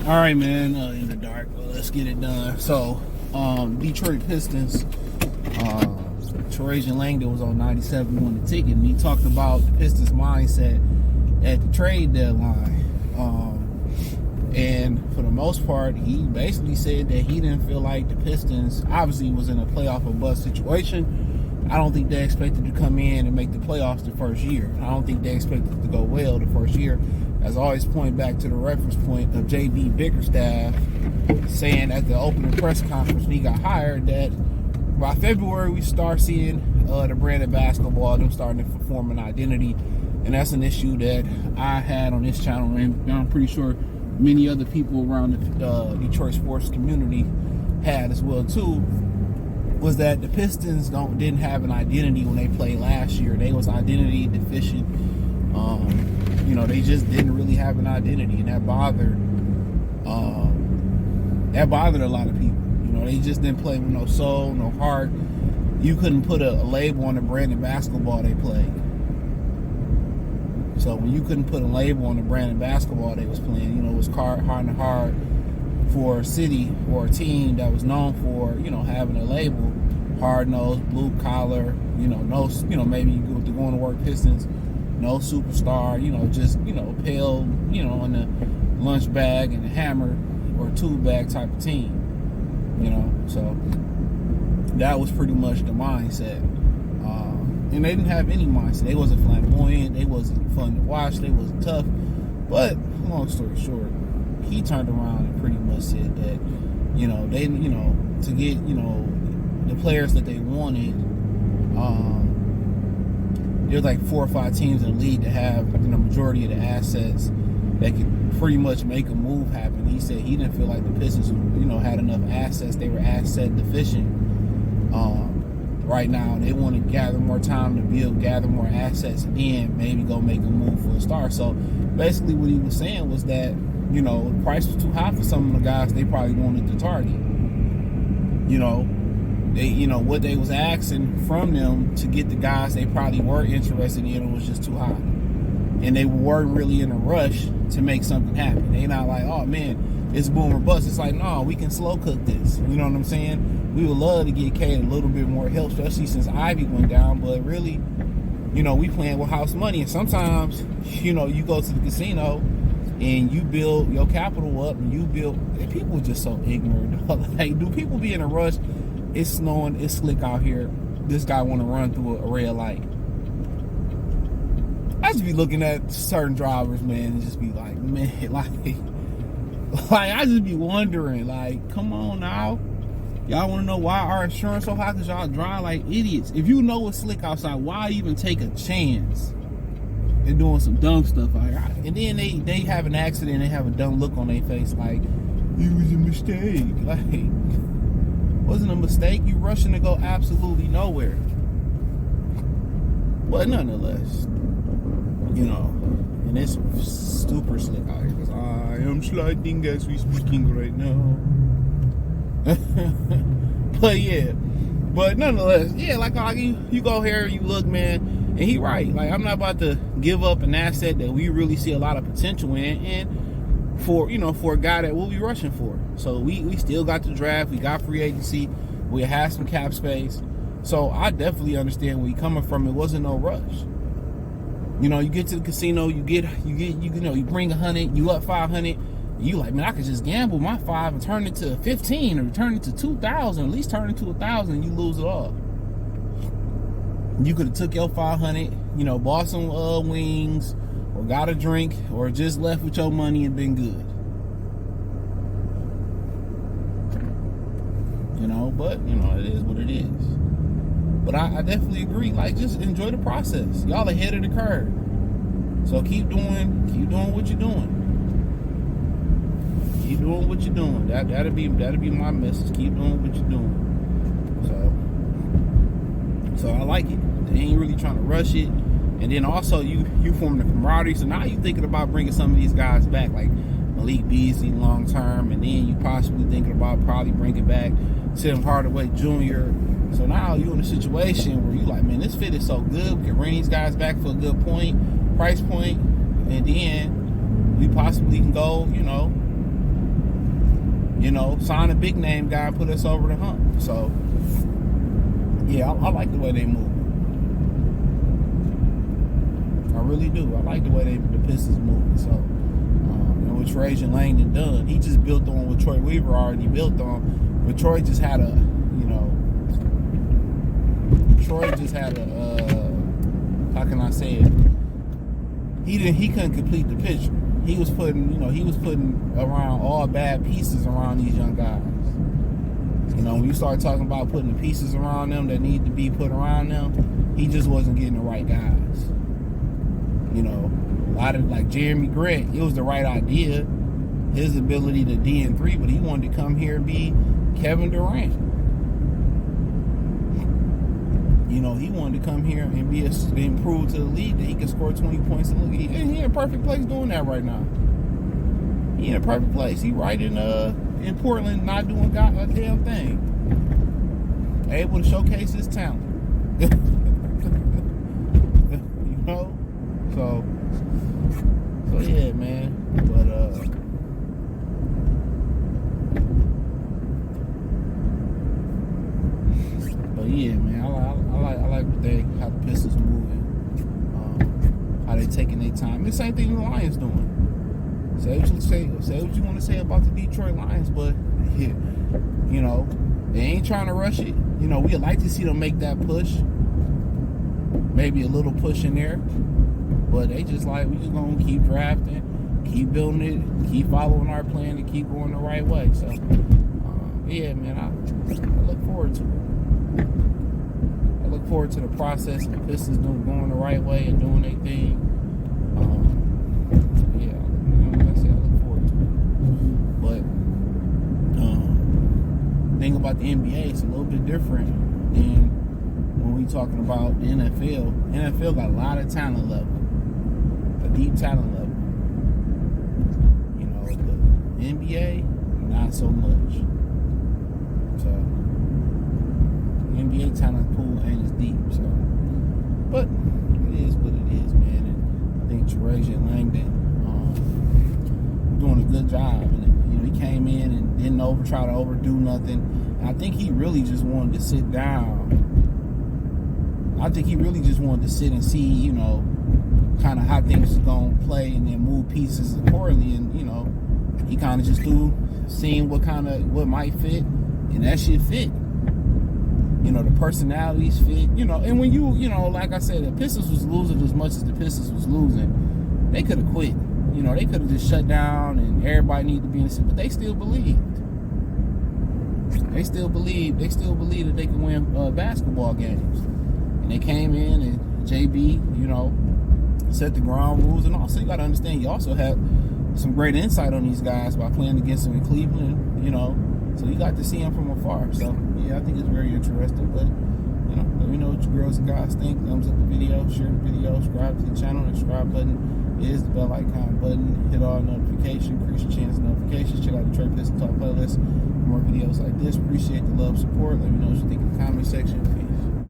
All right, man. In the dark, but let's get it done. So, Detroit Pistons. Trajan Langdon was on 97 won the ticket, and he talked about the Pistons' mindset at the trade deadline. And for the most part, he basically said that he didn't feel like the Pistons obviously was in a playoff or bust situation. I don't think they expected to come in and make the playoffs the first year. I don't think they expected to go well the first year. As I always point back to the reference point of J.B. Bickerstaff saying at the opening press conference when he got hired that by February we start seeing the brand of basketball, them starting to form an identity. And that's an issue that I had on this channel, and I'm pretty sure many other people around the Detroit sports community had as well too, was that the Pistons didn't have an identity when they played last year. They was identity deficient. They just didn't really have an identity, and that bothered a lot of people. They just didn't play with no soul, no heart. You couldn't put a label on the brand of basketball they played. So when you couldn't put a label on the brand of basketball they was playing, it was hard for a city or a team that was known for, having a label, hard-nosed, blue-collar, maybe you go to going to work Pistons, no superstar, just, pale, in the lunch bag and a hammer or tool bag type of team, So that was pretty much the mindset. And they didn't have any mindset. They wasn't flamboyant. They wasn't fun to watch. They wasn't tough. But long story short, he turned around and pretty much said that, they, to get, the players that they wanted, there's like 4 or 5 teams in the league that have the majority of the assets that could pretty much make a move happen. He said he didn't feel like the Pistons, had enough assets. They were asset deficient. Right now, they want to gather more time to gather more assets, and then maybe go make a move for a star. So basically what he was saying was that, the price was too high for some of the guys they probably wanted to target. What they was asking from them to get the guys they probably were interested in was just too high. And they weren't really in a rush to make something happen. They not like, oh man, it's boom or bust. It's like, no, we can slow cook this. You know what I'm saying? We would love to get K a little bit more help, especially since Ivy went down. But really, we playing with house money. And sometimes, you go to the casino and you build your capital up, and and people are just so ignorant. Like, do people be in a rush? It's snowing, it's slick out here. This guy want to run through a red light. I just be looking at certain drivers, man, and just be like, man, like I just be wondering, like, come on now. Y'all want to know why our insurance so high? Because y'all drive like idiots. If you know it's slick outside, why even take a chance in doing some dumb stuff out here? And then they have an accident, they have a dumb look on their face like, it was a mistake. Like, wasn't a mistake. You rushing to go absolutely nowhere. But nonetheless, and it's super slick out here because I am sliding as we speaking right now. But nonetheless, like you go here, you look, man, and he right. Like, I'm not about to give up an asset that we really see a lot of potential in, and for a guy that we'll be rushing for. So we still got the draft, we got free agency, we have some cap space. So I definitely understand where you're coming from. It wasn't no rush. You get to the casino, you bring 100, you up 500. You like, man, I could just gamble my 5 and turn it to 15 or turn it to 2,000, at least turn it to 1,000, and you lose it all. You could have took your 500, bought some wings or got a drink or just left with your money and been good. But it is what it is. But I definitely agree. Like, just enjoy the process. Y'all ahead of the curve. So keep doing what you're doing. Keep doing what you're doing. That'll be my message. Keep doing what you're doing. So I like it. They ain't really trying to rush it. And then also you form the camaraderie. So now you thinking about bringing some of these guys back, like Malik Beasley long term, and then you possibly thinking about probably bringing back Tim Hardaway Jr. So now you in a situation where you like, man, this fit is so good. We can bring these guys back for a good price point, and then we possibly can go, sign a big name guy, put us over the hump. So, yeah, I like the way they move. I really do. I like the way the Pistons move. So, and what Trajan Langdon done, he just built on what Troy Weaver already built on. But Troy just had a, how can I say it? He couldn't complete the picture. He was putting around all bad pieces around these young guys. When you start talking about putting the pieces around them that need to be put around them, he just wasn't getting the right guys. A lot of, like Jeremy Grant, it was the right idea, his ability to D and 3, but he wanted to come here and be Kevin Durant. He wanted to come here and improve to the league that he can score 20 points. And he in a perfect place doing that right now. He in a perfect place. He right in Portland, not doing a damn thing. Able to showcase his talent. So yeah, man. But yeah, man. I like how the Pistons moving, how they taking their time. The same thing the Lions doing. Say what you want to say about the Detroit Lions, but they ain't trying to rush it. We'd like to see them make that push, maybe a little push in there, but they just we just gonna keep drafting, keep building it, keep following our plan, and keep going the right way. So, yeah, man, I look forward to it. I look forward to the process of the Pistons going the right way and doing their thing. Thing about the NBA, it's a little bit different than when we talking about the NFL. The NFL got a lot of talent level, a deep talent level. The NBA, not so much. So the NBA talent pool ain't as deep. So, but it is what it is, man. And I think Trajan Langdon doing a good job. And he came in and didn't try to overdo nothing. I think he really just wanted to sit down. I think he really just wanted to sit and see, kind of how things is going to play and then move pieces accordingly. And, he kind of just seeing what might fit, and that shit fit. The personalities fit, and when like I said, the Pistons was losing as much as the Pistons was losing, they could have quit. They could have just shut down and everybody needed to be in the city, but they still believed. They still believe that they can win basketball games. And they came in and JB, set the ground rules. And also, you got to understand, you also have some great insight on these guys by playing against them in Cleveland, So you got to see them from afar. So, yeah, I think it's very interesting. But, let me know what you girls and guys think. Thumbs up the video, share the video, subscribe to the channel. The subscribe button is the bell icon button. Hit all notifications, increase your chance of notifications. Check out the Trey Pistons Talk playlist for more videos like this. Appreciate the love, support. Let me know what you think in the comment section.